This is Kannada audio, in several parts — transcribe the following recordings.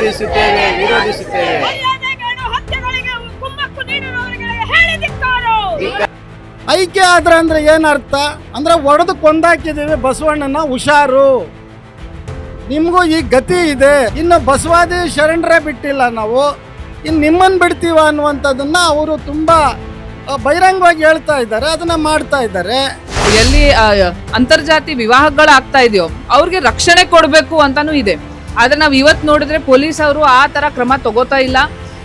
ವಿರೋಧಿಸುತ್ತೇವೆ. ಐಕ್ಯ ಆದ್ರೆ ಅಂದ್ರೆ ಏನರ್ಥ ಅಂದ್ರೆ ಒಡೆದು ಕೊಂದಾಕಿದ್ದೀವಿ ಬಸವಣ್ಣನ, ಹುಷಾರು, ನಿಮಗೂ ಈ ಗತಿ ಇದೆ. ಇನ್ನು ಬಸವಾದಿ ಶರಣರೇ ಬಿಟ್ಟಿಲ್ಲ, ನಾವು ಇನ್ನು ನಿಮ್ಮನ್ನು ಬಿಡ್ತೀವ ಅನ್ನುವಂಥದ್ದನ್ನ ಅವರು ತುಂಬಾ ಬಹಿರಂಗವಾಗಿ ಹೇಳ್ತಾ ಇದ್ದಾರೆ, ಅದನ್ನ ಮಾಡ್ತಾ ಇದ್ದಾರೆ. ಎಲ್ಲಿ ಅಂತರ್ಜಾತಿ ವಿವಾಹಗಳಾಗ್ತಾ ಇದೆಯೋ ಅವ್ರಿಗೆ ರಕ್ಷಣೆ ಕೊಡಬೇಕು ಅಂತಾನೂ ಇದೆ. ಆದ್ರೆ ನಾವು ಇವತ್ತು ನೋಡಿದ್ರೆ ಪೊಲೀಸ್ ಅವರು ಆ ತರ ಕ್ರಮ ತಗೋತಾ ಇಲ್ಲ,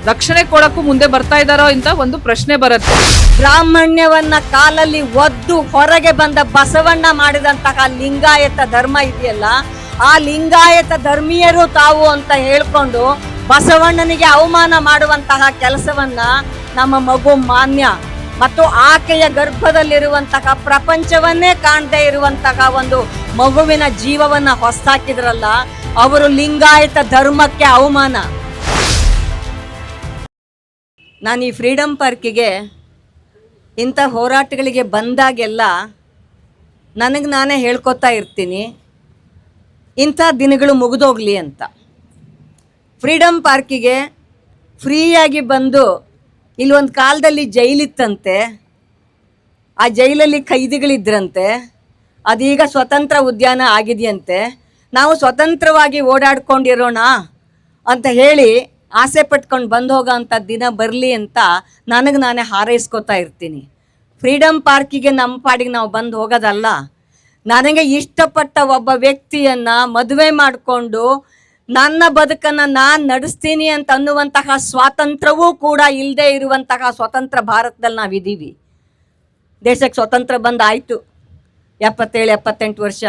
ರಕ್ಷಣೆ ಕೊಡಕ್ಕೂ ಮುಂದೆ ಬರ್ತಾ ಇದ್ದಾರೋ ಅಂತ ಒಂದು ಪ್ರಶ್ನೆ ಬರುತ್ತೆ. ಬ್ರಾಹ್ಮಣ್ಯವನ್ನ ಕಾಲಲ್ಲಿ ಒದ್ದು ಹೊರಗೆ ಬಂದ ಬಸವಣ್ಣ ಮಾಡಿದಂತಹ ಲಿಂಗಾಯತ ಧರ್ಮ ಇದೆಯಲ್ಲ, ಆ ಲಿಂಗಾಯತ ಧರ್ಮೀಯರು ತಾವು ಅಂತ ಹೇಳ್ಕೊಂಡು ಬಸವಣ್ಣನಿಗೆ ಅವಮಾನ ಮಾಡುವಂತಹ ಕೆಲಸವನ್ನ ನಮ್ಮ ಮಗು ಮಾನ್ಯ ಮತ್ತು ಆಕೆಯ ಗರ್ಭದಲ್ಲಿರುವಂತಹ ಪ್ರಪಂಚವನ್ನೇ ಕಾಣದೇ ಇರುವಂತಹ ಒಂದು ಮಗುವಿನ ಜೀವವನ್ನ ಹೊಸದಾಕಿದ್ರಲ್ಲ, ಅವರು ಲಿಂಗಾಯತ ಧರ್ಮಕ್ಕೆ ಅವಮಾನ. ನಾನು ಈ ಫ್ರೀಡಮ್ ಪಾರ್ಕಿಗೆ ಇಂಥ ಹೋರಾಟಗಳಿಗೆ ಬಂದಾಗೆಲ್ಲ ನನಗೆ ನಾನೇ ಹೇಳ್ಕೊತಾ ಇರ್ತೀನಿ, ಇಂಥ ದಿನಗಳು ಮುಗಿದೋಗ್ಲಿ ಅಂತ. ಫ್ರೀಡಮ್ ಪಾರ್ಕಿಗೆ ಫ್ರೀಯಾಗಿ ಬಂದು ಇಲ್ಲೊಂದು ಕಾಲದಲ್ಲಿ ಜೈಲಿತ್ತಂತೆ, ಆ ಜೈಲಲ್ಲಿ ಖೈದಿಗಳಿದ್ರಂತೆ, ಅದೀಗ ಸ್ವತಂತ್ರ ಉದ್ಯಾನ ಆಗಿದೆಯಂತೆ. ನಾವು ಸ್ವತಂತ್ರವಾಗಿ ಓಡಾಡ್ಕೊಂಡಿರೋಣ ಅಂತ ಹೇಳಿ ಆಸೆ ಪಟ್ಕೊಂಡು ಬಂದು ಹೋಗೋ ಅಂಥ ದಿನ ಬರಲಿ ಅಂತ ನನಗೆ ನಾನೇ ಹಾರೈಸ್ಕೊತಾ ಇರ್ತೀನಿ. ಫ್ರೀಡಮ್ ಪಾರ್ಕಿಗೆ ನಮ್ಮ ಪಾಡಿಗೆ ನಾವು ಬಂದು ಹೋಗೋದಲ್ಲ, ನನಗೆ ಇಷ್ಟಪಟ್ಟ ಒಬ್ಬ ವ್ಯಕ್ತಿಯನ್ನು ಮದುವೆ ಮಾಡಿಕೊಂಡು ನನ್ನ ಬದುಕನ್ನು ನಾನು ನಡೆಸ್ತೀನಿ ಅಂತ ಅನ್ನುವಂತಹ ಸ್ವಾತಂತ್ರ್ಯವೂ ಕೂಡ ಇಲ್ಲದೆ ಇರುವಂತಹ ಸ್ವತಂತ್ರ ಭಾರತದಲ್ಲಿ ನಾವಿದ್ದೀವಿ. ದೇಶಕ್ಕೆ ಸ್ವತಂತ್ರ ಬಂದಾಯಿತು 77-78 ವರ್ಷ.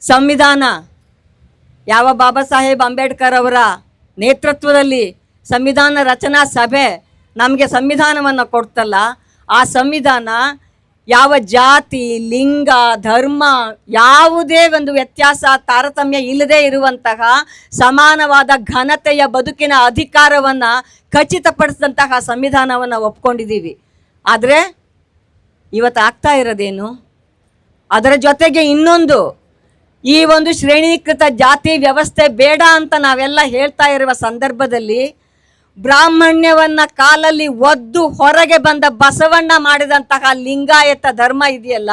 ಸಂವಿಧಾನ ಯಾವ ಬಾಬಾ ಸಾಹೇಬ್ ಅಂಬೇಡ್ಕರ್ ಅವರ ನೇತೃತ್ವದಲ್ಲಿ ಸಂವಿಧಾನ ರಚನಾ ಸಭೆ ನಮಗೆ ಸಂವಿಧಾನವನ್ನು ಕೊಡ್ತಲ್ಲ, ಆ ಸಂವಿಧಾನ ಯಾವ ಜಾತಿ, ಲಿಂಗ, ಧರ್ಮ ಯಾವುದೇ ಒಂದು ವ್ಯತ್ಯಾಸ ತಾರತಮ್ಯ ಇಲ್ಲದೆ ಇರುವಂತಹ ಸಮಾನವಾದ ಘನತೆಯ ಬದುಕಿನ ಅಧಿಕಾರವನ್ನು ಖಚಿತಪಡಿಸಿದಂತಹ ಸಂವಿಧಾನವನ್ನು ಒಪ್ಕೊಂಡಿದ್ದೀವಿ. ಆದರೆ ಇವತ್ತು ಆಗ್ತಾ ಇರೋದೇನು? ಅದರ ಜೊತೆಗೆ ಇನ್ನೊಂದು, ಈ ಒಂದು ಶ್ರೇಣೀಕೃತ ಜಾತಿ ವ್ಯವಸ್ಥೆ ಬೇಡ ಅಂತ ನಾವೆಲ್ಲ ಹೇಳ್ತಾ ಇರುವ ಸಂದರ್ಭದಲ್ಲಿ ಬ್ರಾಹ್ಮಣ್ಯವನ್ನ ಕಾಲಲ್ಲಿ ಒದ್ದು ಹೊರಗೆ ಬಂದ ಬಸವಣ್ಣ ಮಾಡಿದಂತಹ ಲಿಂಗಾಯತ ಧರ್ಮ ಇದೆಯಲ್ಲ,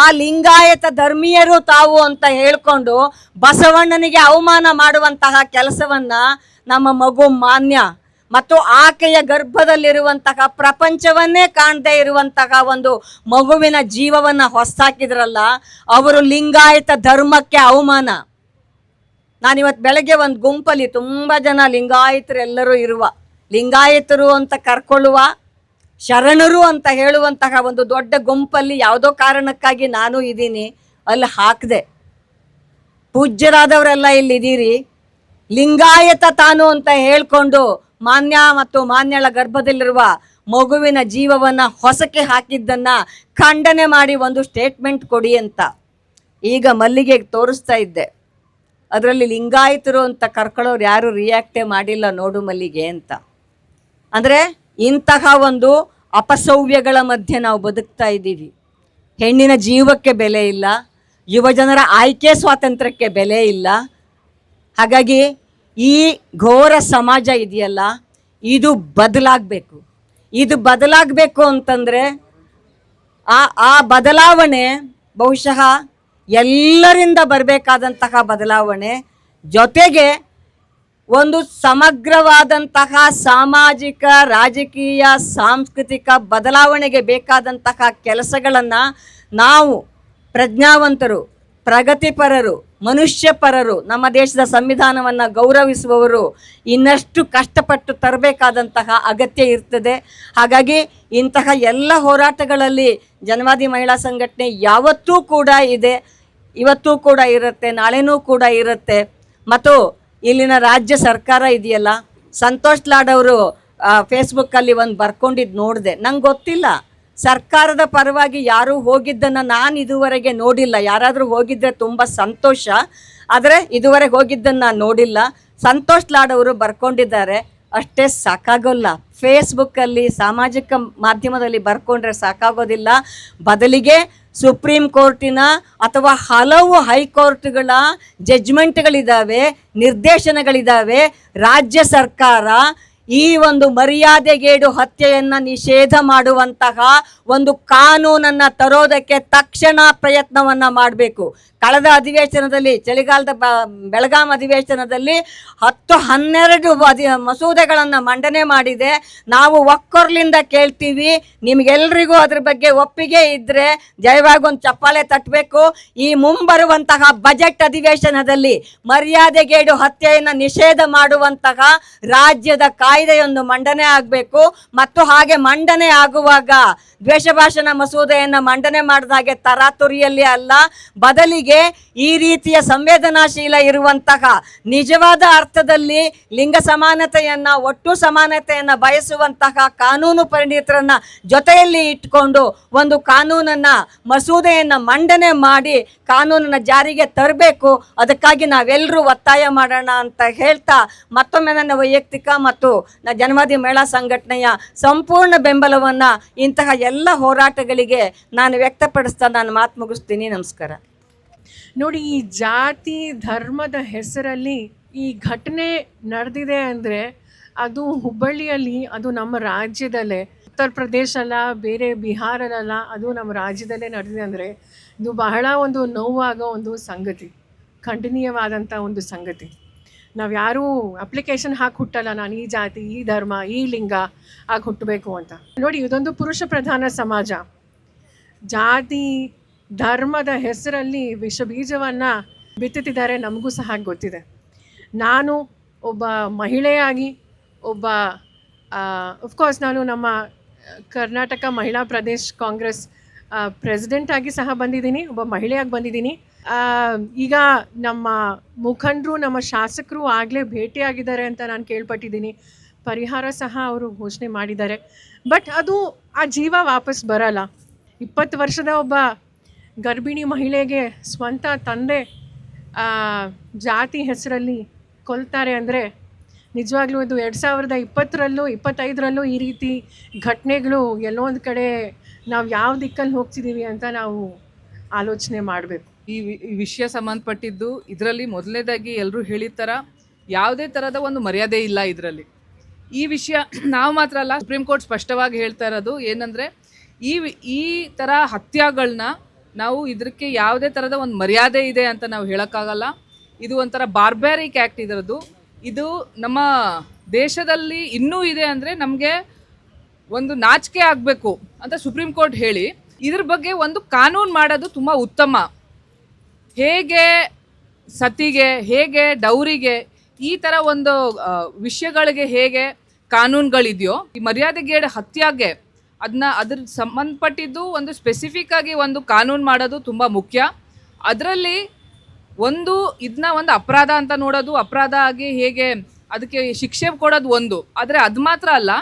ಆ ಲಿಂಗಾಯತ ಧರ್ಮೀಯರು ತಾವು ಅಂತ ಹೇಳ್ಕೊಂಡು ಬಸವಣ್ಣನಿಗೆ ಅವಮಾನ ಮಾಡುವಂತಹ ಕೆಲಸವನ್ನ ನಮ್ಮ ಮಗು ಮಾನ್ಯ ಮತ್ತು ಆಕೆಯ ಗರ್ಭದಲ್ಲಿರುವಂತಹ ಪ್ರಪಂಚವನ್ನೇ ಕಾಣದೇ ಇರುವಂತಹ ಒಂದು ಮಗುವಿನ ಜೀವವನ್ನ ಹೊಸದಾಕಿದ್ರಲ್ಲ, ಅವರು ಲಿಂಗಾಯತ ಧರ್ಮಕ್ಕೆ ಅವಮಾನ. ನಾನಿವತ್ತು ಬೆಳಗ್ಗೆ ಒಂದು ಗುಂಪಲ್ಲಿ ತುಂಬ ಜನ ಲಿಂಗಾಯತರೆಲ್ಲರೂ ಇರುವ, ಲಿಂಗಾಯತರು ಅಂತ ಕರ್ಕೊಳ್ಳುವ, ಶರಣರು ಅಂತ ಹೇಳುವಂತಹ ಒಂದು ದೊಡ್ಡ ಗುಂಪಲ್ಲಿ ಯಾವುದೋ ಕಾರಣಕ್ಕಾಗಿ ನಾನು ಇದ್ದೀನಿ, ಅಲ್ಲಿ ಹಾಕಿದೆ. ಪೂಜ್ಯರಾದವರೆಲ್ಲ ಇಲ್ಲಿದ್ದೀರಿ, ಲಿಂಗಾಯತ ತಾನು ಅಂತ ಹೇಳ್ಕೊಂಡು ಮಾನ್ಯ ಮತ್ತು ಮಾನ್ಯಳ ಗರ್ಭದಲ್ಲಿರುವ ಮಗುವಿನ ಜೀವವನ್ನು ಹೊಸಕ್ಕೆ ಹಾಕಿದ್ದನ್ನು ಖಂಡನೆ ಮಾಡಿ ಒಂದು ಸ್ಟೇಟ್ಮೆಂಟ್ ಕೊಡಿ ಅಂತ ಈಗ ಮಲ್ಲಿಗೆ ತೋರಿಸ್ತಾ ಇದ್ದೆ. ಅದರಲ್ಲಿ ಲಿಂಗಾಯತರು ಅಂತ ಕರ್ಕೊಳ್ಳೋರು ಯಾರು ರಿಯಾಕ್ಟೇ ಮಾಡಿಲ್ಲ, ನೋಡು ಮಲ್ಲಿಗೆ ಅಂತ. ಅಂದರೆ ಇಂತಹ ಒಂದು ಅಪಸವ್ಯಗಳ ಮಧ್ಯೆ ನಾವು ಬದುಕ್ತಾ ಇದ್ದೀವಿ. ಹೆಣ್ಣಿನ ಜೀವಕ್ಕೆ ಬೆಲೆ ಇಲ್ಲ, ಯುವಜನರ ಆಯ್ಕೆ ಸ್ವಾತಂತ್ರ್ಯಕ್ಕೆ ಬೆಲೆ ಇಲ್ಲ. ಹಾಗಾಗಿ ಈ ಘೋರ ಸಮಾಜ ಇದೆಯಲ್ಲ, ಇದು ಬದಲಾಗಬೇಕು. ಇದು ಬದಲಾಗಬೇಕು ಅಂತಂದರೆ ಆ ಬದಲಾವಣೆ ಬಹುಶಃ ಎಲ್ಲರಿಂದ ಬರಬೇಕಾದಂತಹ ಬದಲಾವಣೆ, ಜೊತೆಗೆ ಒಂದು ಸಮಗ್ರವಾದಂತಹ ಸಾಮಾಜಿಕ, ರಾಜಕೀಯ, ಸಾಂಸ್ಕೃತಿಕ ಬದಲಾವಣೆಗೆ ಬೇಕಾದಂತಹ ಕೆಲಸಗಳನ್ನು ನಾವು ಪ್ರಜ್ಞಾವಂತರು, ಪ್ರಗತಿಪರರು, ಮನುಷ್ಯಪರರು, ನಮ್ಮ ದೇಶದ ಸಂವಿಧಾನವನ್ನು ಗೌರವಿಸುವವರು ಇನ್ನಷ್ಟು ಕಷ್ಟಪಟ್ಟು ತರಬೇಕಾದಂತಹ ಅಗತ್ಯ ಇರ್ತದೆ. ಹಾಗಾಗಿ ಇಂತಹ ಎಲ್ಲ ಹೋರಾಟಗಳಲ್ಲಿ ಜನವಾದಿ ಮಹಿಳಾ ಸಂಘಟನೆ ಯಾವತ್ತೂ ಕೂಡ ಇದೆ, ಇವತ್ತೂ ಕೂಡ ಇರುತ್ತೆ, ನಾಳೆನೂ ಕೂಡ ಇರುತ್ತೆ. ಮತ್ತು ಇಲ್ಲಿನ ರಾಜ್ಯ ಸರ್ಕಾರ ಇದೆಯಲ್ಲ, ಸಂತೋಷ್ ಲಾಡ್ ಅವರು ಫೇಸ್ಬುಕ್ಕಲ್ಲಿ ಒಂದು ಬರ್ಕೊಂಡಿದ್ದು ನೋಡಿದೆ. ನಂಗೆ ಗೊತ್ತಿಲ್ಲ, ಸರ್ಕಾರದ ಪರವಾಗಿ ಯಾರೂ ಹೋಗಿದ್ದನ್ನು ನಾನು ಇದುವರೆಗೆ ನೋಡಿಲ್ಲ. ಯಾರಾದರೂ ಹೋಗಿದ್ದರೆ ತುಂಬ ಸಂತೋಷ, ಆದರೆ ಇದುವರೆಗೆ ಹೋಗಿದ್ದನ್ನು ನಾನು ನೋಡಿಲ್ಲ. ಸಂತೋಷ್ ಲಾಡ್ ಅವರು ಬರ್ಕೊಂಡಿದ್ದಾರೆ, ಅಷ್ಟೇ ಸಾಕಾಗೋಲ್ಲ. ಫೇಸ್ಬುಕ್ಕಲ್ಲಿ, ಸಾಮಾಜಿಕ ಮಾಧ್ಯಮದಲ್ಲಿ ಬರ್ಕೊಂಡ್ರೆ ಸಾಕಾಗೋದಿಲ್ಲ. ಬದಲಿಗೆ ಸುಪ್ರೀಂ ಕೋರ್ಟಿನ ಅಥವಾ ಹಲವು ಹೈಕೋರ್ಟ್ಗಳ ಜಡ್ಜ್ಮೆಂಟ್ಗಳಿದ್ದಾವೆ, ನಿರ್ದೇಶನಗಳಿದ್ದಾವೆ. ರಾಜ್ಯ ಸರ್ಕಾರ ಈ ಒಂದು ಮರ್ಯಾದೆಗೇಡು ಹತ್ಯೆಯನ್ನು ನಿಷೇಧ ಮಾಡುವಂತಹ ಒಂದು ಕಾನೂನನ್ನು ತರೋದಕ್ಕೆ ತಕ್ಷಣ ಪ್ರಯತ್ನವನ್ನು ಮಾಡಬೇಕು. ಕಳೆದ ಅಧಿವೇಶನದಲ್ಲಿ, ಚಳಿಗಾಲದ ಬೆಳಗಾಂ ಅಧಿವೇಶನದಲ್ಲಿ 10-12 ಮಸೂದೆಗಳನ್ನು ಮಂಡನೆ ಮಾಡಿದೆ. ನಾವು ಒಕ್ಕೊರ್ಲಿಂದ ಕೇಳ್ತೀವಿ, ನಿಮಗೆಲ್ರಿಗೂ ಅದ್ರ ಬಗ್ಗೆ ಒಪ್ಪಿಗೆ ಇದ್ದರೆ ಜಯವಾಗಿ ಒಂದು ಚಪ್ಪಾಳೆ ತಟ್ಟಬೇಕು. ಈ ಮುಂಬರುವಂತಹ ಬಜೆಟ್ ಅಧಿವೇಶನದಲ್ಲಿ ಮರ್ಯಾದೆಗೇಡು ಹತ್ಯೆಯನ್ನು ನಿಷೇಧ ಮಾಡುವಂತಹ ರಾಜ್ಯದ ಕಾಯ್ದೆಯೊಂದು ಮಂಡನೆ ಆಗಬೇಕು. ಮತ್ತು ಹಾಗೆ ಮಂಡನೆ ಆಗುವಾಗ ದ್ವೇಷ ಭಾಷಣ ಮಸೂದೆಯನ್ನು ಮಂಡನೆ ಮಾಡಿದ ಹಾಗೆ ತರಾತುರಿಯಲ್ಲಿ ಅಲ್ಲ, ಬದಲಿಗೆ ಈ ರೀತಿಯ ಸಂವೇದನಾಶೀಲ ಇರುವಂತಹ, ನಿಜವಾದ ಅರ್ಥದಲ್ಲಿ ಲಿಂಗ ಸಮಾನತೆಯನ್ನ, ಒಟ್ಟು ಸಮಾನತೆಯನ್ನ ಬಯಸುವಂತಹ ಕಾನೂನು ಪರಿಣಿತರನ್ನ ಜೊತೆಯಲ್ಲಿ ಇಟ್ಕೊಂಡು ಒಂದು ಕಾನೂನನ್ನ, ಮಸೂದೆಯನ್ನ ಮಂಡನೆ ಮಾಡಿ ಕಾನೂನನ್ನ ಜಾರಿಗೆ ತರಬೇಕು. ಅದಕ್ಕಾಗಿ ನಾವೆಲ್ಲರೂ ಒತ್ತಾಯ ಮಾಡೋಣ ಅಂತ ಹೇಳ್ತಾ, ಮತ್ತೊಮ್ಮೆ ನನ್ನ ವೈಯಕ್ತಿಕ ಮತ್ತು ಜನವಾದಿ ಮಹಿಳಾ ಸಂಘಟನೆಯ ಸಂಪೂರ್ಣ ಬೆಂಬಲವನ್ನು ಇಂತಹ ಎಲ್ಲ ಹೋರಾಟಗಳಿಗೆ ನಾನು ವ್ಯಕ್ತಪಡಿಸ್ತಾ ನಾನು ಮಾತು ಮುಗಿಸ್ತೀನಿ. ನಮಸ್ಕಾರ. ನೋಡಿ, ಈ ಜಾತಿ ಧರ್ಮದ ಹೆಸರಲ್ಲಿ ಈ ಘಟನೆ ನಡೆದಿದೆ ಅಂದರೆ ಅದು ಹುಬ್ಬಳ್ಳಿಯಲ್ಲಿ, ಅದು ನಮ್ಮ ರಾಜ್ಯದಲ್ಲೇ, ಉತ್ತರ ಪ್ರದೇಶ ಅಲ್ಲ, ಬೇರೆ ಬಿಹಾರಲ್ಲ, ಅದು ನಮ್ಮ ರಾಜ್ಯದಲ್ಲೇ ನಡೆದಿದೆ ಅಂದರೆ ಇದು ಬಹಳ ಒಂದು ನೋವಾಗೋ ಒಂದು ಸಂಗತಿ, ಖಂಡನೀಯವಾದಂಥ ಒಂದು ಸಂಗತಿ. ನಾವು ಯಾರೂ ಅಪ್ಲಿಕೇಶನ್ ಹಾಕಿ ಹುಟ್ಟಲ್ಲ, ನಾನು ಈ ಜಾತಿ, ಈ ಧರ್ಮ, ಈ ಲಿಂಗ ಆಗಿ ಹುಟ್ಟಬೇಕು ಅಂತ. ನೋಡಿ, ಇದೊಂದು ಪುರುಷ ಪ್ರಧಾನ ಸಮಾಜ. ಜಾತಿ ಧರ್ಮದ ಹೆಸರಲ್ಲಿ ವಿಷ ಬೀಜವನ್ನು ಬಿತ್ತುತ್ತಿದ್ದಾರೆ, ನಮಗೂ ಸಹ ಗೊತ್ತಿದೆ. ನಾನು ಒಬ್ಬ ಮಹಿಳೆಯಾಗಿ, ಅಫ್ಕೋರ್ಸ್ ನಾನು ನಮ್ಮ ಕರ್ನಾಟಕ ಮಹಿಳಾ ಪ್ರದೇಶ್ ಕಾಂಗ್ರೆಸ್ ಪ್ರೆಸಿಡೆಂಟಾಗಿ ಸಹ ಬಂದಿದ್ದೀನಿ, ಒಬ್ಬ ಮಹಿಳೆಯಾಗಿ ಬಂದಿದ್ದೀನಿ. ಈಗ ನಮ್ಮ ಮುಖಂಡರು, ನಮ್ಮ ಶಾಸಕರು ಆಗಲೇ ಭೇಟಿಯಾಗಿದ್ದಾರೆ ಅಂತ ನಾನು ಕೇಳ್ಪಟ್ಟಿದ್ದೀನಿ. ಪರಿಹಾರ ಸಹ ಅವರು ಘೋಷಣೆ ಮಾಡಿದ್ದಾರೆ. ಬಟ್ ಅದು ಆ ಜೀವ ವಾಪಸ್ ಬರಲ್ಲ. 20 ವರ್ಷದ ಒಬ್ಬ ಗರ್ಭಿಣಿ ಮಹಿಳೆಗೆ ಸ್ವಂತ ತಂದೆ ಜಾತಿ ಹೆಸರಲ್ಲಿ ಕೊಲ್ತಾರೆ ಅಂದರೆ ನಿಜವಾಗ್ಲೂ ಇದು 2020ರಲ್ಲೂ 25ರಲ್ಲೂ ಈ ರೀತಿ ಘಟನೆಗಳು ಎಲ್ಲೋ ಒಂದು ಕಡೆ ನಾವು ಯಾವ ದಿಕ್ಕಲ್ಲಿ ಹೋಗ್ತಿದ್ದೀವಿ ಅಂತ ನಾವು ಆಲೋಚನೆ ಮಾಡಬೇಕು. ಈ ವಿಷಯ ಸಂಬಂಧಪಟ್ಟಿದ್ದು ಇದರಲ್ಲಿ ಮೊದಲನೇದಾಗಿ ಎಲ್ಲರೂ ಹೇಳಿದ ಥರ ಯಾವುದೇ ಥರದ ಒಂದು ಮರ್ಯಾದೆ ಇಲ್ಲ ಇದರಲ್ಲಿ. ಈ ವಿಷಯ ನಾವು ಮಾತ್ರ ಅಲ್ಲ, ಸುಪ್ರೀಂ ಕೋರ್ಟ್ ಸ್ಪಷ್ಟವಾಗಿ ಹೇಳ್ತಾ ಇರೋದು ಏನಂದರೆ, ಈ ಥರ ಹತ್ಯೆಗಳನ್ನ ನಾವು ಇದಕ್ಕೆ ಯಾವುದೇ ಥರದ ಒಂದು ಮರ್ಯಾದೆ ಇದೆ ಅಂತ ನಾವು ಹೇಳೋಕ್ಕಾಗಲ್ಲ. ಇದು ಒಂಥರ ಬಾರ್ಬ್ಯಾರಿಕ್ ಆ್ಯಕ್ಟ್ ಇದರದ್ದು. ಇದು ನಮ್ಮ ದೇಶದಲ್ಲಿ ಇನ್ನೂ ಇದೆ ಅಂದರೆ ನಮಗೆ ಒಂದು ನಾಚಿಕೆ ಆಗಬೇಕು ಅಂತ ಸುಪ್ರೀಂ ಕೋರ್ಟ್ ಹೇಳಿ ಇದ್ರ ಬಗ್ಗೆ ಒಂದು ಕಾನೂನು ಮಾಡೋದು ತುಂಬ ಉತ್ತಮ. ಹೇಗೆ ಸತಿಗೆ, ಹೇಗೆ ಡೌರಿಗೆ, ಈ ಥರ ಒಂದು ವಿಷಯಗಳಿಗೆ ಹೇಗೆ ಕಾನೂನುಗಳಿದೆಯೋ, ಈ ಮರ್ಯಾದೆಗೇಡು ಹತ್ಯೆಗೆ ಅದ್ರ ಸಂಬಂಧಪಟ್ಟಿದ್ದು ಒಂದು ಸ್ಪೆಸಿಫಿಕ್ ಆಗಿ ಒಂದು ಕಾನೂನು ಮಾಡೋದು ತುಂಬ ಮುಖ್ಯ. ಅದರಲ್ಲಿ ಇದನ್ನ ಒಂದು ಅಪರಾಧ ಅಂತ ನೋಡೋದು, ಅಪರಾಧ ಆಗಿ ಹೇಗೆ ಅದಕ್ಕೆ ಶಿಕ್ಷೆ ಕೊಡೋದು ಒಂದು. ಆದರೆ ಅದು ಮಾತ್ರ ಅಲ್ಲ,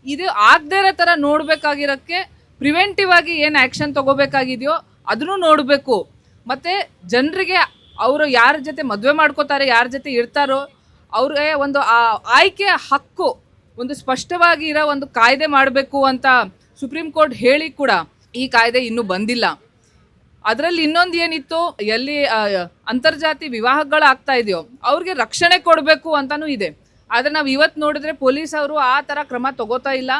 ಇದು ಆಗದೇ ಇರೋ ಥರ ನೋಡಬೇಕಾಗಿರೋಕ್ಕೆ ಪ್ರಿವೆಂಟಿವ್ ಆಗಿ ಏನು ಆ್ಯಕ್ಷನ್ ತೊಗೋಬೇಕಾಗಿದೆಯೋ ಅದನ್ನು ನೋಡಬೇಕು. ಮತ್ತು ಜನರಿಗೆ ಅವರು ಯಾರ ಜೊತೆ ಮದುವೆ ಮಾಡ್ಕೋತಾರೆ, ಯಾರ ಜೊತೆ ಇರ್ತಾರೋ ಅವ್ರಿಗೆ ಒಂದು ಆಯ್ಕೆ ಹಕ್ಕು ಒಂದು ಸ್ಪಷ್ಟವಾಗಿ ಇರೋ ಒಂದು ಕಾಯ್ದೆ ಮಾಡಬೇಕು ಅಂತ ಸುಪ್ರೀಂ ಕೋರ್ಟ್ ಹೇಳಿ ಕೂಡ ಈ ಕಾಯ್ದೆ ಇನ್ನೂ ಬಂದಿಲ್ಲ. ಅದರಲ್ಲಿ ಇನ್ನೊಂದು ಏನಿತ್ತು, ಎಲ್ಲಿ ಅಂತರ್ಜಾತಿ ವಿವಾಹಗಳಾಗ್ತಾ ಇದೆಯೋ ಅವ್ರಿಗೆ ರಕ್ಷಣೆ ಕೊಡಬೇಕು ಅಂತಲೂ ಇದೆ. ಆದರೆ ನಾವು ಇವತ್ತು ನೋಡಿದ್ರೆ ಪೊಲೀಸ್ ಅವರು ಆ ಥರ ಕ್ರಮ ತಗೋತಾ ಇಲ್ಲ,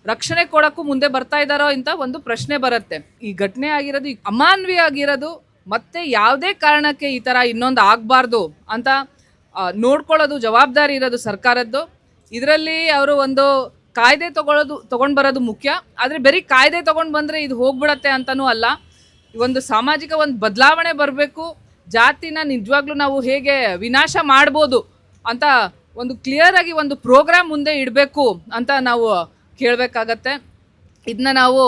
ರಕ್ಷಣೆ ಕೊಡೋಕ್ಕೂ ಮುಂದೆ ಬರ್ತಾ ಇದ್ದಾರೋ ಅಂತ ಒಂದು ಪ್ರಶ್ನೆ ಬರುತ್ತೆ. ಈ ಘಟನೆ ಆಗಿರೋದು ಅಮಾನವೀಯ ಆಗಿರೋದು, ಮತ್ತೆ ಯಾವುದೇ ಕಾರಣಕ್ಕೆ ಈ ಥರ ಇನ್ನೊಂದು ಆಗಬಾರ್ದು ಅಂತ ನೋಡ್ಕೊಳ್ಳೋದು ಜವಾಬ್ದಾರಿ ಇರೋದು ಸರ್ಕಾರದ್ದು. ಇದರಲ್ಲಿ ಅವರು ಒಂದು ಕಾಯ್ದೆ ತೊಗೊಂಡು ಬರೋದು ಮುಖ್ಯ. ಆದರೆ ಬರೀ ಕಾಯ್ದೆ ತೊಗೊಂಡು ಬಂದರೆ ಇದು ಹೋಗ್ಬಿಡತ್ತೆ ಅಂತನೂ ಅಲ್ಲ. ಒಂದು ಸಾಮಾಜಿಕ ಒಂದು ಬದಲಾವಣೆ ಬರಬೇಕು. ಜಾತಿನ ನಿಜವಾಗ್ಲೂ ನಾವು ಹೇಗೆ ವಿನಾಶ ಮಾಡ್ಬೋದು ಅಂತ ಒಂದು ಕ್ಲಿಯರ್ ಆಗಿ ಒಂದು ಪ್ರೋಗ್ರಾಮ್ ಮುಂದೆ ಇಡಬೇಕು ಅಂತ ನಾವು ಕೇಳಬೇಕಾಗತ್ತೆ. ಇದನ್ನ ನಾವು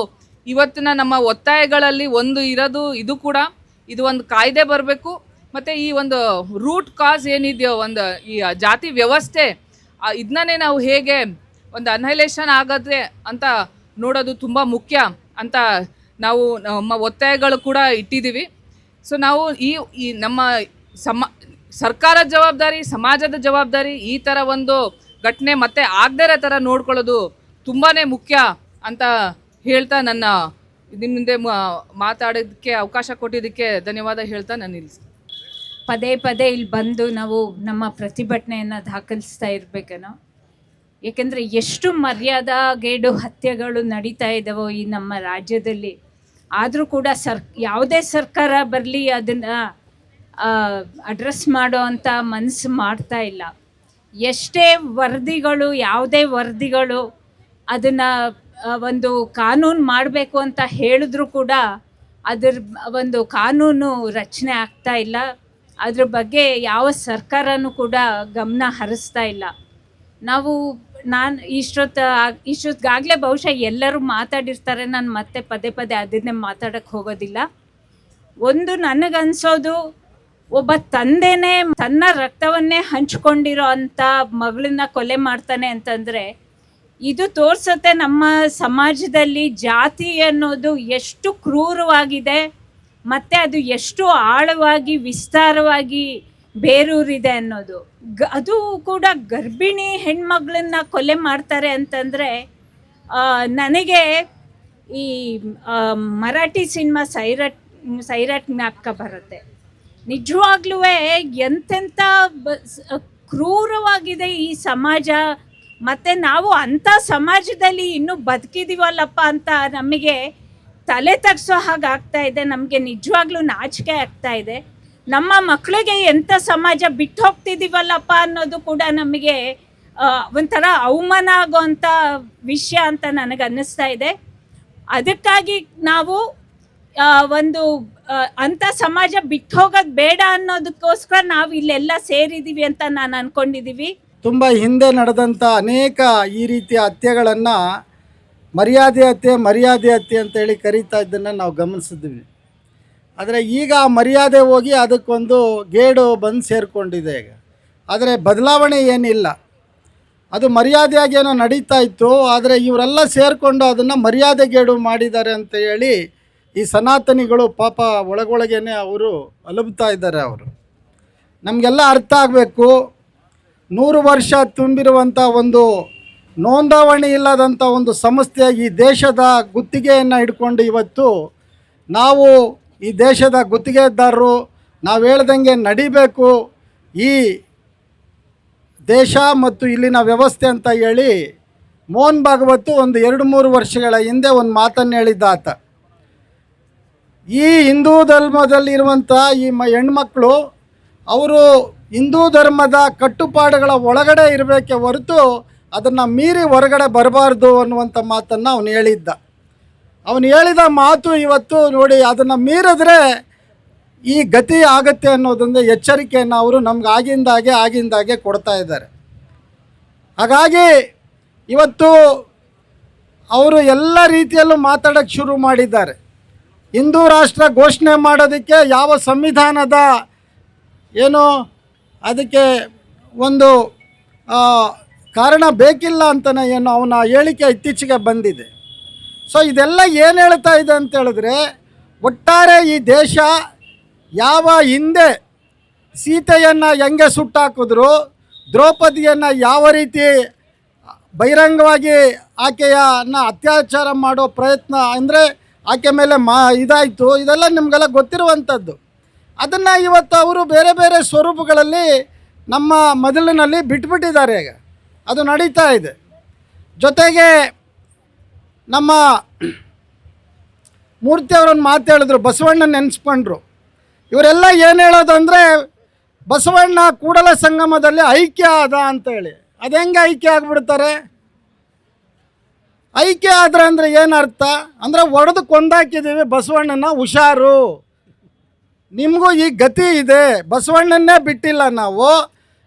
ಇವತ್ತಿನ ನಮ್ಮ ಒತ್ತಾಯಗಳಲ್ಲಿ ಒಂದು ಇರೋದು ಇದು ಕೂಡ, ಇದು ಒಂದು ಕಾಯ್ದೆ ಬರಬೇಕು. ಮತ್ತು ಈ ಒಂದು ರೂಟ್ ಕಾಸ್ ಏನಿದೆಯೋ, ಒಂದು ಈ ಜಾತಿ ವ್ಯವಸ್ಥೆ ಇದನ್ನೇ ನಾವು ಹೇಗೆ ಒಂದು ಅನಹೈಲೇಷನ್ ಆಗತ್ತೆ ಅಂತ ನೋಡೋದು ತುಂಬ ಮುಖ್ಯ ಅಂತ ನಾವು ನಮ್ಮ ಒತ್ತಾಯಗಳು ಕೂಡ ಇಟ್ಟಿದ್ದೀವಿ. ಸೊ ನಾವು ಈ ನಮ್ಮ ಸರ್ಕಾರದ ಜವಾಬ್ದಾರಿ, ಸಮಾಜದ ಜವಾಬ್ದಾರಿ, ಈ ಥರ ಒಂದು ಘಟನೆ ಮತ್ತೆ ಆಗದೇ ಇರೋ ಥರ ನೋಡ್ಕೊಳ್ಳೋದು ತುಂಬಾ ಮುಖ್ಯ ಅಂತ ಹೇಳ್ತಾ ನನ್ನ ನಿಮ್ಮ ಮುಂದೆ ಮಾತಾಡೋದಕ್ಕೆ ಅವಕಾಶ ಕೊಟ್ಟಿದ್ದಕ್ಕೆ ಧನ್ಯವಾದ ಹೇಳ್ತಾ ನಾನು ನಿಲ್ಲಿಸ್ತೀನಿ. ಪದೇ ಪದೇ ಇಲ್ಲಿ ಬಂದು ನಾವು ನಮ್ಮ ಪ್ರತಿಭಟನೆಯನ್ನು ದಾಖಲಿಸ್ತಾ ಇರಬೇಕೇನೋ. ಏಕೆಂದರೆ ಎಷ್ಟು ಮರ್ಯಾದಾಗೇಡು ಹತ್ಯೆಗಳು ನಡೀತಾ ಇದ್ದಾವೋ ಈ ನಮ್ಮ ರಾಜ್ಯದಲ್ಲಿ. ಆದರೂ ಕೂಡ ಯಾವುದೇ ಸರ್ಕಾರ ಬರಲಿ ಅದನ್ನು ಅಡ್ರೆಸ್ ಮಾಡೋ ಅಂಥ ಮನಸ್ಸು ಮಾಡ್ತಾ ಇಲ್ಲ. ಎಷ್ಟೇ ವರದಿಗಳು, ಯಾವುದೇ ವರದಿಗಳು ಅದನ್ನು ಒಂದು ಕಾನೂನು ಮಾಡಬೇಕು ಅಂತ ಹೇಳಿದ್ರು ಕೂಡ ಅದ್ರ ಒಂದು ಕಾನೂನು ರಚನೆ ಆಗ್ತಾ ಇಲ್ಲ. ಅದ್ರ ಬಗ್ಗೆ ಯಾವ ಸರ್ಕಾರನೂ ಕೂಡ ಗಮನ ಹರಿಸ್ತಾ ಇಲ್ಲ. ನಾನು ಇಷ್ಟೊತ್ತಿಗಾಗಲೇ ಬಹುಶಃ ಎಲ್ಲರೂ ಮಾತಾಡಿರ್ತಾರೆ, ನಾನು ಮತ್ತೆ ಪದೇ ಪದೇ ಅದನ್ನೇ ಮಾತಾಡೋಕ್ಕೆ ಹೋಗೋದಿಲ್ಲ. ಒಂದು ನನಗನ್ಸೋದು, ಒಬ್ಬ ತಂದೆನೇ ತನ್ನ ರಕ್ತವನ್ನೇ ಹಂಚ್ಕೊಂಡಿರೋ ಅಂಥ ಮಗಳನ್ನ ಕೊಲೆ ಮಾಡ್ತಾನೆ ಅಂತಂದರೆ ಇದು ತೋರಿಸುತ್ತೆ ನಮ್ಮ ಸಮಾಜದಲ್ಲಿ ಜಾತಿ ಅನ್ನೋದು ಎಷ್ಟು ಕ್ರೂರವಾಗಿದೆ ಮತ್ತು ಅದು ಎಷ್ಟು ಆಳವಾಗಿ ವಿಸ್ತಾರವಾಗಿ ಬೇರೂರಿದೆ ಅನ್ನೋದು. ಅದು ಕೂಡ ಗರ್ಭಿಣಿ ಹೆಣ್ಮಗಳನ್ನ ಕೊಲೆ ಮಾಡ್ತಾರೆ ಅಂತಂದರೆ ನನಗೆ ಈ ಮರಾಠಿ ಸಿನಿಮಾ ಸೈರಾಟ್ ಜ್ಞಾಪಕ ಬರುತ್ತೆ. ನಿಜವಾಗ್ಲೂ ಎಂತೆಂಥ ಕ್ರೂರವಾಗಿದೆ ಈ ಸಮಾಜ. ಮತ್ತು ನಾವು ಅಂಥ ಸಮಾಜದಲ್ಲಿ ಇನ್ನೂ ಬದುಕಿದ್ದೀವಲ್ಲಪ್ಪ ಅಂತ ನಮಗೆ ತಲೆ ತಗ್ಸೋ ಹಾಗೆ ಆಗ್ತಾ ಇದೆ. ನಮಗೆ ನಿಜವಾಗ್ಲೂ ನಾಚಿಕೆ ಆಗ್ತಾ ಇದೆ. ನಮ್ಮ ಮಕ್ಕಳಿಗೆ ಎಂಥ ಸಮಾಜ ಬಿಟ್ಟು ಹೋಗ್ತಿದ್ದೀವಲ್ಲಪ್ಪ ಅನ್ನೋದು ಕೂಡ ನಮಗೆ ಒಂಥರ ಅವಮಾನ ಆಗೋವಂಥ ವಿಷಯ ಅಂತ ನನಗೆ ಅನ್ನಿಸ್ತಾ ಇದೆ. ಅದಕ್ಕಾಗಿ ನಾವು ಒಂದು ಅಂಥ ಸಮಾಜ ಬಿಟ್ಟು ಹೋಗೋದು ಬೇಡ ಅನ್ನೋದಕ್ಕೋಸ್ಕರ ನಾವು ಇಲ್ಲೆಲ್ಲ ಸೇರಿದ್ದೀವಿ ಅಂತ ನಾನು ಅಂದ್ಕೊಂಡಿದ್ದೀವಿ. ತುಂಬ ಹಿಂದೆ ನಡೆದಂಥ ಅನೇಕ ಈ ರೀತಿಯ ಹತ್ಯೆಗಳನ್ನು ಮರ್ಯಾದೆ ಹತ್ಯೆ ಅಂತೇಳಿ ಕರೀತಾ ಇದ್ದನ್ನು ನಾವು ಗಮನಿಸಿದ್ವಿ. ಆದರೆ ಈಗ ಆ ಮರ್ಯಾದೆ ಹೋಗಿ ಅದಕ್ಕೊಂದು ಗೇಡು ಬಂದು ಸೇರಿಕೊಂಡಿದೆ ಈಗ. ಆದರೆ ಬದಲಾವಣೆ ಏನಿಲ್ಲ, ಅದು ಮರ್ಯಾದೆಯಾಗಿ ಏನೋ ನಡೀತಾ ಇತ್ತು. ಆದರೆ ಇವರೆಲ್ಲ ಸೇರಿಕೊಂಡು ಅದನ್ನು ಮರ್ಯಾದೆಗೇಡು ಮಾಡಿದ್ದಾರೆ ಅಂತ ಹೇಳಿ ಈ ಸನಾತನಿಗಳು ಪಾಪ ಒಳಗೊಳಗೇನೆ ಅವರು ಅಲುಬ್ತಾ ಇದ್ದಾರೆ. ಅವರು ನಮಗೆಲ್ಲ ಅರ್ಥ ಆಗಬೇಕು. 100 ವರ್ಷ ತುಂಬಿರುವಂಥ ಒಂದು ನೋಂದಾವಣಿ ಇಲ್ಲದಂಥ ಒಂದು ಸಂಸ್ಥೆ ಈ ದೇಶದ ಗುತ್ತಿಗೆಯನ್ನು ಹಿಡ್ಕೊಂಡು ಇವತ್ತು ನಾವು ಈ ದೇಶದ ಗುತ್ತಿಗೆದಾರರು, ನಾವು ಹೇಳ್ದಂಗೆ ನಡಿಬೇಕು ಈ ದೇಶ ಮತ್ತು ಇಲ್ಲಿನ ವ್ಯವಸ್ಥೆ ಅಂತ ಹೇಳಿ ಮೋಹನ್ ಭಾಗವತ್ ಒಂದು 2-3 ವರ್ಷಗಳ ಹಿಂದೆ ಒಂದು ಮಾತನ್ನು ಹೇಳಿದ್ದಾತ. ಈ ಹಿಂದೂ ಧರ್ಮದಲ್ಲಿರುವಂಥ ಈ ಹೆಣ್ಮಕ್ಳು ಅವರು ಹಿಂದೂ ಧರ್ಮದ ಕಟ್ಟುಪಾಡುಗಳ ಒಳಗಡೆ ಇರಬೇಕೆ ಹೊರತು ಅದನ್ನು ಮೀರಿ ಹೊರಗಡೆ ಬರಬಾರ್ದು ಅನ್ನುವಂಥ ಮಾತನ್ನು ಅವನು ಹೇಳಿದ್ದ. ಅವನು ಹೇಳಿದ ಮಾತು ಇವತ್ತು ನೋಡಿ, ಅದನ್ನು ಮೀರಿದ್ರೆ ಈ ಗತಿ ಆಗತ್ತೆ ಅನ್ನೋದೊಂದು ಎಚ್ಚರಿಕೆಯನ್ನು ಅವರು ನಮ್ಗೆ ಆಗಿಂದಾಗೆ ಕೊಡ್ತಾ ಇದ್ದಾರೆ. ಹಾಗಾಗಿ ಇವತ್ತು ಅವರು ಎಲ್ಲ ರೀತಿಯಲ್ಲೂ ಮಾತಾಡೋಕ್ಕೆ ಶುರು ಮಾಡಿದ್ದಾರೆ. ಹಿಂದೂ ರಾಷ್ಟ್ರ ಘೋಷಣೆ ಮಾಡೋದಕ್ಕೆ ಯಾವ ಸಂವಿಧಾನದ ಏನು ಅದಕ್ಕೆ ಒಂದು ಕಾರಣ ಬೇಕಿಲ್ಲ ಅಂತಲೇ ಏನು ಅವನ ಹೇಳಿಕೆ ಇತ್ತೀಚೆಗೆ ಬಂದಿದೆ. ಸೊ ಇದೆಲ್ಲ ಏನು ಹೇಳ್ತಾ ಇದೆ ಅಂತ ಹೇಳಿದ್ರೆ, ಒಟ್ಟಾರೆ ಈ ದೇಶ ಯಾವ ಹಿಂದೆ ಸೀತೆಯನ್ನು ಹೆಂಗೆ ಸುಟ್ಟಾಕಿದ್ರು, ದ್ರೌಪದಿಯನ್ನು ಯಾವ ರೀತಿ ಬಹಿರಂಗವಾಗಿ ಆಕೆಯನ್ನು ಅತ್ಯಾಚಾರ ಮಾಡೋ ಪ್ರಯತ್ನ ಅಂದರೆ ಆಕೆ ಮೇಲೆ ಇದಾಯಿತು, ಇದೆಲ್ಲ ನಿಮಗೆಲ್ಲ ಗೊತ್ತಿರುವಂಥದ್ದು. ಅದನ್ನು ಇವತ್ತು ಅವರು ಬೇರೆ ಬೇರೆ ಸ್ವರೂಪಗಳಲ್ಲಿ ನಮ್ಮ ಮೊದಲಿನಲ್ಲಿ ಬಿಟ್ಬಿಟ್ಟಿದ್ದಾರೆ. ಈಗ ಅದು ನಡೀತಾ ಇದೆ. ಜೊತೆಗೆ ನಮ್ಮ ಮೂರ್ತಿಯವರನ್ನು ಮಾತು ಹೇಳಿದ್ರು, ಬಸವಣ್ಣ ನೆನೆಸ್ಕೊಂಡ್ರು. ಇವರೆಲ್ಲ ಏನು ಹೇಳೋದಂದರೆ ಬಸವಣ್ಣ ಕೂಡಲ ಸಂಗಮದಲ್ಲಿ ಐಕ್ಯ ಆದ ಅಂತೇಳಿ. ಅದು ಹೆಂಗೆ ಐಕ್ಯ ಆಗಿಬಿಡ್ತಾರೆ? ಐಕ್ಯ ಆದ್ರೆ ಅಂದರೆ ಏನರ್ಥ ಅಂದರೆ ಒಡೆದು ಕೊಂದಾಕಿದ್ದೀವಿ ಬಸವಣ್ಣನ, ಹುಷಾರು, ನಿಮಗೂ ಈ ಗತಿ ಇದೆ. ಬಸವಣ್ಣನ್ನೇ ಬಿಟ್ಟಿಲ್ಲ ನಾವು,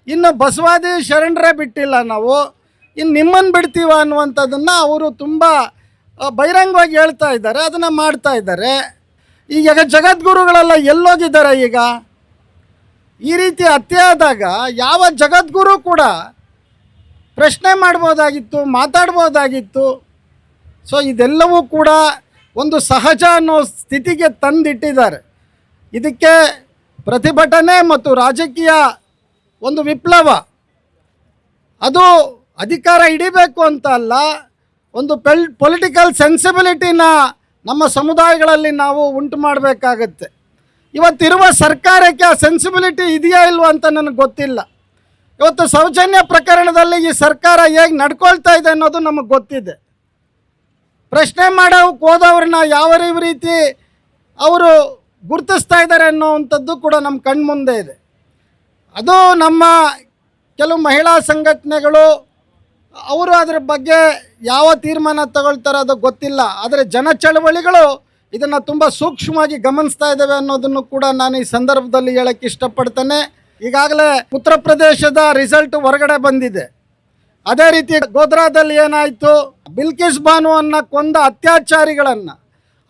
ಇನ್ನು ಬಸವಾದಿ ಶರಣರೇ ಬಿಟ್ಟಿಲ್ಲ ನಾವು, ಇನ್ನು ನಿಮ್ಮನ್ನು ಬಿಡ್ತೀವ ಅನ್ನುವಂಥದ್ದನ್ನು ಅವರು ತುಂಬ ಬಹಿರಂಗವಾಗಿ ಹೇಳ್ತಾ ಇದ್ದಾರೆ, ಅದನ್ನು ಮಾಡ್ತಾ ಇದ್ದಾರೆ. ಈಗ ಜಗದ್ಗುರುಗಳೆಲ್ಲ ಎಲ್ಲೋಗಿದ್ದಾರೆ? ಈಗ ಈ ರೀತಿ ಹತ್ಯೆ ಆದಾಗ ಯಾವ ಜಗದ್ಗುರು ಕೂಡ ಪ್ರಶ್ನೆ ಮಾಡ್ಬೋದಾಗಿತ್ತು, ಮಾತಾಡ್ಬೋದಾಗಿತ್ತು. ಸೊ ಇದೆಲ್ಲವೂ ಕೂಡ ಒಂದು ಸಹಜ ಅನ್ನೋ ಸ್ಥಿತಿಗೆ ತಂದಿಟ್ಟಿದ್ದಾರೆ. ಇದಕ್ಕೆ ಪ್ರತಿಭಟನೆ ಮತ್ತು ರಾಜಕೀಯ ಒಂದು ವಿಪ್ಲವ, ಅದು ಅಧಿಕಾರ ಹಿಡಿಬೇಕು ಅಂತ ಅಲ್ಲ, ಒಂದು ಪೊಲಿಟಿಕಲ್ ಸೆನ್ಸಿಬಿಲಿಟಿನ ನಮ್ಮ ಸಮುದಾಯಗಳಲ್ಲಿ ನಾವು ಉಂಟು ಮಾಡಬೇಕಾಗತ್ತೆ. ಇವತ್ತಿರುವ ಸರ್ಕಾರಕ್ಕೆ ಆ ಸೆನ್ಸಿಬಿಲಿಟಿ ಇದೆಯಾ ಇಲ್ವಾ ಅಂತ ನನಗೆ ಗೊತ್ತಿಲ್ಲ. ಇವತ್ತು ಸೌಜನ್ಯ ಪ್ರಕರಣದಲ್ಲಿ ಈ ಸರ್ಕಾರ ಹೇಗೆ ನಡ್ಕೊಳ್ತಾ ಇದೆ ಅನ್ನೋದು ನಮಗೆ ಗೊತ್ತಿದೆ. ಪ್ರಶ್ನೆ ಮಾಡೋಕ್ಕೆ ಹೋದವ್ರನ್ನ ಯಾವ ರೀತಿ ಅವರು ಗುರುತಿಸ್ತಾ ಇದ್ದಾರೆ ಅನ್ನೋವಂಥದ್ದು ಕೂಡ ನಮ್ಮ ಕಣ್ಮುಂದೆ ಇದೆ. ಅದು ನಮ್ಮ ಕೆಲವು ಮಹಿಳಾ ಸಂಘಟನೆಗಳು ಅವರು ಅದರ ಬಗ್ಗೆ ಯಾವ ತೀರ್ಮಾನ ತಗೊಳ್ತಾರೋ ಅದು ಗೊತ್ತಿಲ್ಲ. ಆದರೆ ಜನ ಚಳವಳಿಗಳು ಇದನ್ನು ತುಂಬ ಸೂಕ್ಷ್ಮವಾಗಿ ಗಮನಿಸ್ತಾ ಇದ್ದಾವೆ ಅನ್ನೋದನ್ನು ಕೂಡ ನಾನು ಈ ಸಂದರ್ಭದಲ್ಲಿ ಹೇಳಕ್ಕೆ ಇಷ್ಟಪಡ್ತೇನೆ. ಈಗಾಗಲೇ ಉತ್ತರ ಪ್ರದೇಶದ ರಿಸಲ್ಟ್ ಹೊರಗಡೆ ಬಂದಿದೆ. ಅದೇ ರೀತಿ ಗೋಧ್ರಾದಲ್ಲಿ ಏನಾಯಿತು, ಬಿಲ್ಕಿಸ್ ಬಾನುವನ್ನು ಕೊಂದ ಅತ್ಯಾಚಾರಿಗಳನ್ನು,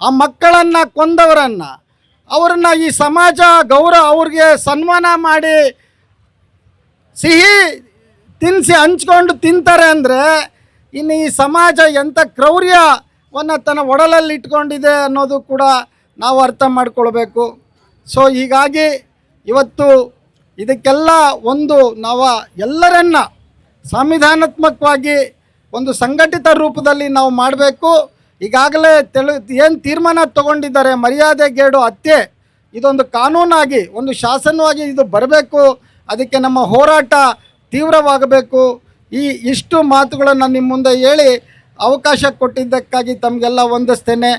ಆ ಮಕ್ಕಳನ್ನು ಕೊಂದವರನ್ನು, ಅವರನ್ನು ಈ ಸಮಾಜ ಗೌರವ ಅವ್ರಿಗೆ ಸನ್ಮಾನ ಮಾಡಿ ಸಿಹಿ ತಿನ್ನಿಸಿ ಹಂಚ್ಕೊಂಡು ತಿಂತಾರೆ ಅಂದರೆ ಇನ್ನು ಈ ಸಮಾಜ ಎಂಥ ಕ್ರೌರ್ಯವನ್ನು ತನ್ನ ಒಡಲಲ್ಲಿ ಇಟ್ಕೊಂಡಿದೆ ಅನ್ನೋದು ಕೂಡ ನಾವು ಅರ್ಥ ಮಾಡ್ಕೊಳ್ಬೇಕು. ಸೊ ಹೀಗಾಗಿ ಇವತ್ತು ಇದಕ್ಕೆಲ್ಲ ನಾವು ಎಲ್ಲರನ್ನ ಸಂವಿಧಾನಾತ್ಮಕವಾಗಿ ಒಂದು ಸಂಘಟಿತ ರೂಪದಲ್ಲಿ ನಾವು ಮಾಡಬೇಕು. ಈಗಾಗಲೇ ಏನು ತೀರ್ಮಾನ ತಗೊಂಡಿದ್ದಾರೆ ಮರ್ಯಾದೆಗೇಡು ಹತ್ಯೆ, ಇದೊಂದು ಕಾನೂನಾಗಿ ಒಂದು ಶಾಸನವಾಗಿ ಇದು ಬರಬೇಕು. ಅದಕ್ಕೆ ನಮ್ಮ ಹೋರಾಟ ತೀವ್ರವಾಗಬೇಕು. ಇಷ್ಟು ಮಾತುಗಳನ್ನು ನಿಮ್ಮ ಮುಂದೆ ಹೇಳಿ ಅವಕಾಶ ಕೊಟ್ಟಿದ್ದಕ್ಕಾಗಿ ತಮಗೆಲ್ಲ ವಂದಿಸ್ತೇನೆ.